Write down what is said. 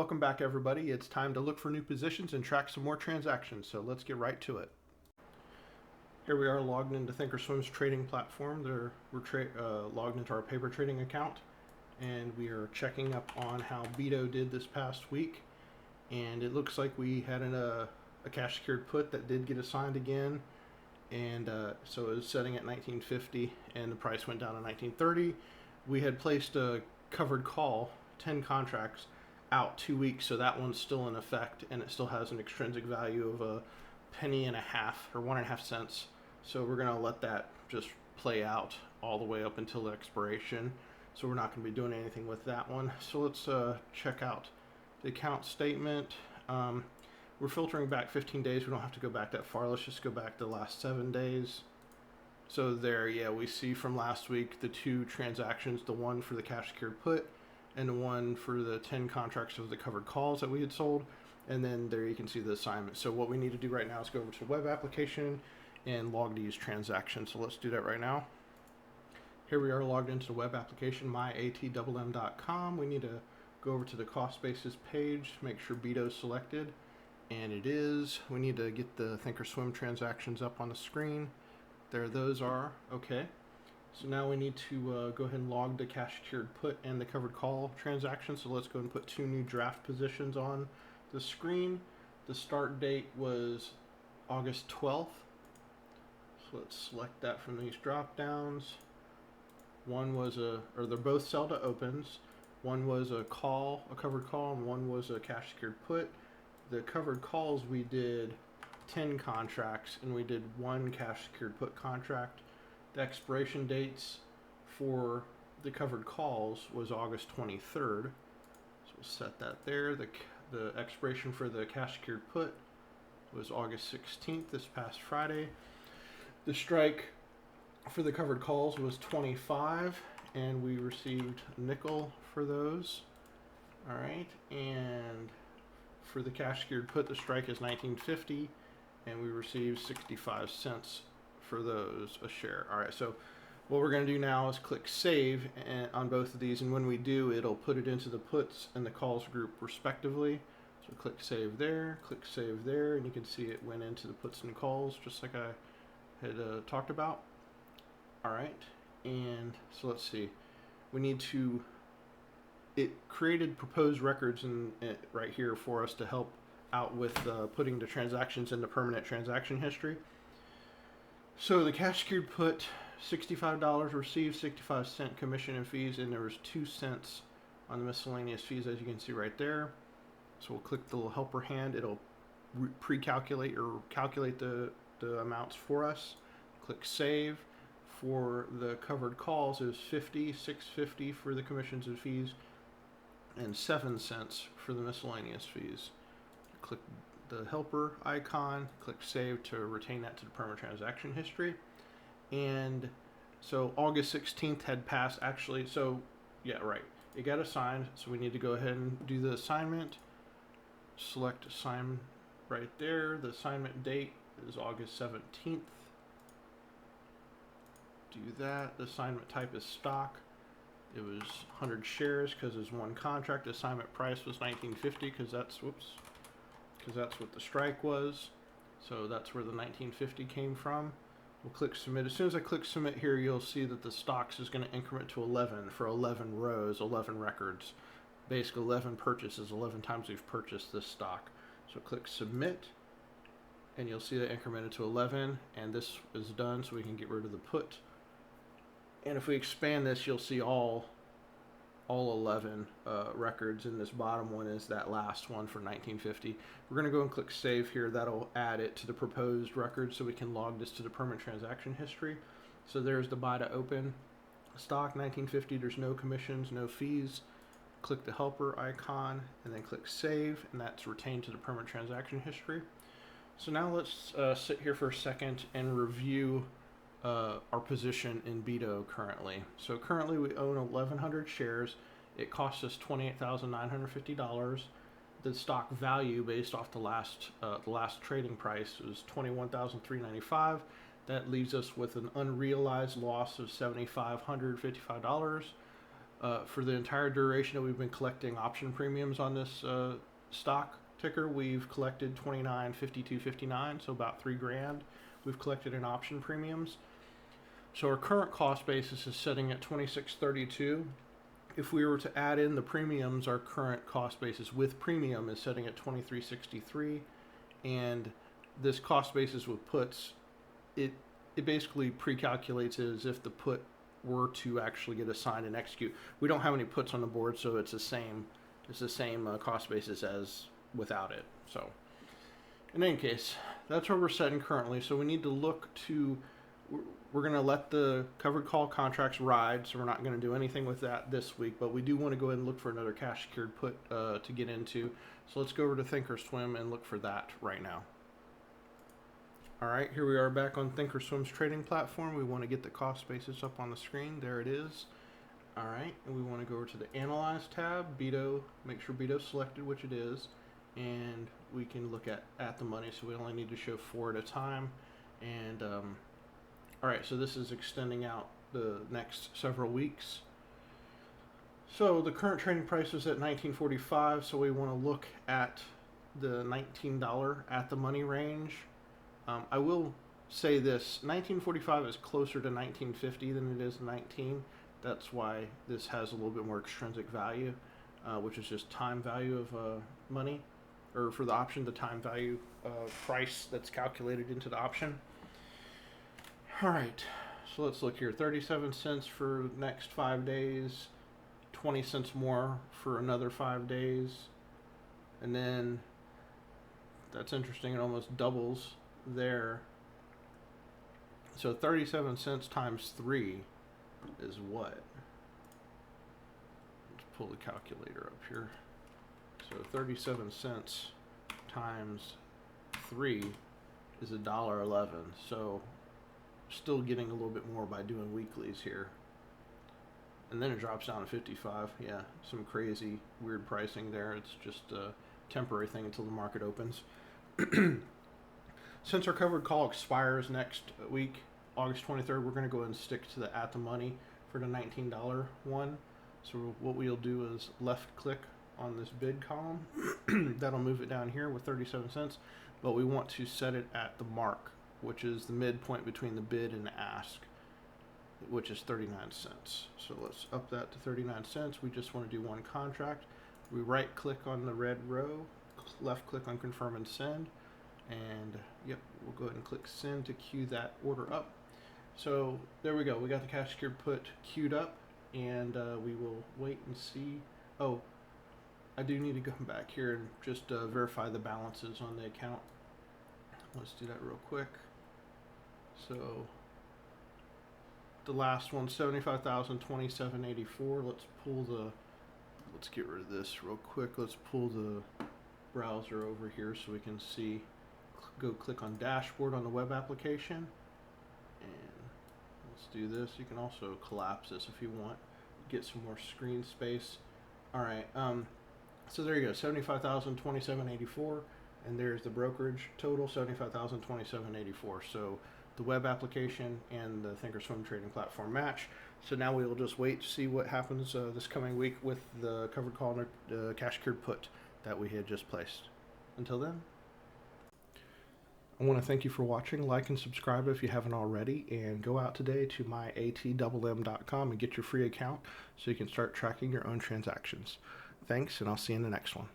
Welcome back, everybody. It's time to look for new positions and track some more transactions, so let's get right to it. Here we are logged into thinkorswim's trading platform. We're logged into our paper trading account, and we are checking up on how BITO did this past week. And it looks like we had a cash secured put that did get assigned again, and so it was setting at 1950, and the price went down to 1930. We had placed a covered call, 10 contracts, out 2 weeks, so that one's still in effect, and it still has an extrinsic value of a penny and a half or 1.5 cents. So we're gonna let that just play out all the way up until the expiration. So we're not gonna be doing anything with that one. So let's check out the account statement. We're filtering back 15 days. We don't have to go back that far. Let's just go back the last 7 days. So there, yeah, we see from last week the two transactions, the one for the cash secured put and the one for the 10 contracts of the covered calls that we had sold. And then there you can see the assignment. So what we need to do right now is go over to the web application and log these transactions. So let's do that right now. Here we are logged into the web application, myatmm.com. We need to go over to the cost basis page, make sure BITO is selected, and it is. We need to get the thinkorswim transactions up on the screen. There those are. Okay. So now we need to go ahead and log the cash secured put and the covered call transaction. So let's go and put two new draft positions on the screen. The start date was August 12th. So let's select that from these drop downs. One was they're both sell to opens. One was a call, a covered call, and one was a cash secured put. The covered calls, we did 10 contracts, and we did one cash secured put contract. The expiration dates for the covered calls was August 23rd. So we'll set that there. The expiration for the cash secured put was August 16th, this past Friday. The strike for the covered calls was 25, and we received a nickel for those. All right, and for the cash secured put, the strike is 1950, and we received 65 cents for those a share. All right, so what we're going to do now is click save on both of these, and when we do, it'll put it into the puts and the calls group respectively. So click save there, and you can see it went into the puts and calls just like I had talked about. All right, and so let's see. We need to, it created proposed records right here for us to help out with putting the transactions into permanent transaction history. So the cash secured put, $65 received, 65-cent commission and fees, and there was 2 cents on the miscellaneous fees, as you can see right there. So we'll click the little helper hand. It'll pre-calculate or calculate the amounts for us. Click save. For the covered calls, it was 6.50 for the commissions and fees, and 7 cents for the miscellaneous fees. Click the helper icon, click save to retain that to the permanent transaction history. And so August 16th had passed actually, so yeah, right, it got assigned, so we need to go ahead and do the assignment. Select assign right there. The assignment date is August 17th. Do that. The assignment type is stock. It was 100 shares because it's one contract. The assignment price was $19.50 because that's what the strike was. So that's where the $19.50 came from. We'll click submit. As soon as I click submit here, you'll see that the stocks is going to increment to 11 for 11 rows, 11 records. Basically 11 purchases, 11 times we've purchased this stock. So click submit, and you'll see that incremented to 11, and this is done, so we can get rid of the put. And if we expand this, you'll see all 11 records, and this bottom one is that last one for 1950. We're going to go and click save here. That'll add it to the proposed record so we can log this to the permanent transaction history. So there's the buy to open stock, 1950. There's no commissions, no fees. Click the helper icon and then click save, and that's retained to the permanent transaction history. So now let's sit here for a second and review our position in BITO currently. So currently we own 1,100 shares. It costs us $28,950. The stock value based off the last trading price was $21,395. That leaves us with an unrealized loss of $7,555. For the entire duration that we've been collecting option premiums on this stock ticker, we've collected 29.5259, so about $3,000 we've collected in option premiums. So our current cost basis is sitting at 26.32. If we were to add in the premiums, our current cost basis with premium is setting at 23.63, and this cost basis with puts, it basically pre-calculates it as if the put were to actually get assigned and execute. We don't have any puts on the board, so it's the same cost basis as without it. So in any case, that's where we're setting currently. So we need to look to, we're going to let the covered call contracts ride, so we're not going to do anything with that this week, but we do want to go ahead and look for another cash secured put to get into. So let's go over to Thinkorswim and look for that right now. All right, here we are back on Thinkorswim's trading platform. We want to get the cost basis up on the screen. There it is. All right, and we want to go over to the Analyze tab, BITO, make sure BITO's selected, which it is, and we can look at the money, so we only need to show 4 at a time. And all right, so this is extending out the next several weeks. So the current trading price is at $19.45, so we want to look at the $19 at the money range. I will say this, $19.45 is closer to $19.50 than it is 19. That's why this has a little bit more extrinsic value, which is just time value of money, or for the option, the time value price that's calculated into the option. All right, so let's look here. 37 cents for the next 5 days, 20 cents more for another 5 days, and then that's interesting, it almost doubles there. So 37 cents times 3 is what? Let's pull the calculator up here. So 37 cents times 3 is $1.11. So still getting a little bit more by doing weeklies here. And then it drops down to 55. Yeah, some crazy weird pricing there. It's just a temporary thing until the market opens. Since our covered call expires next week, August 23rd, we're going to go ahead and stick to the at the money for the $19 one. So what we'll do is left click on this bid column. That'll move it down here with 37 cents, but we want to set it at the mark, which is the midpoint between the bid and the ask, which is 39 cents. So let's up that to 39 cents. We just want to do one contract. We right click on the red row, left click on confirm and send, and yep, we'll go ahead and click send to queue that order up. So there we go, we got the cash secured put queued up, and we will wait and see. Oh, I do need to go back here and just verify the balances on the account. Let's do that real quick. So the last one, 75,027.84. Let's get rid of this real quick. Let's pull the browser over here so we can see. Go click on dashboard on the web application, and let's do this. You can also collapse this if you want, get some more screen space. All right, so there you go, 75,027.84, and there's the brokerage total, 75,027.84. So the web application and the Thinkorswim trading platform match. So now we will just wait to see what happens this coming week with the covered call and cash secured put that we had just placed. Until then, I want to thank you for watching. Like and subscribe if you haven't already, and go out today to myatmm.com and get your free account so you can start tracking your own transactions. Thanks, and I'll see you in the next one.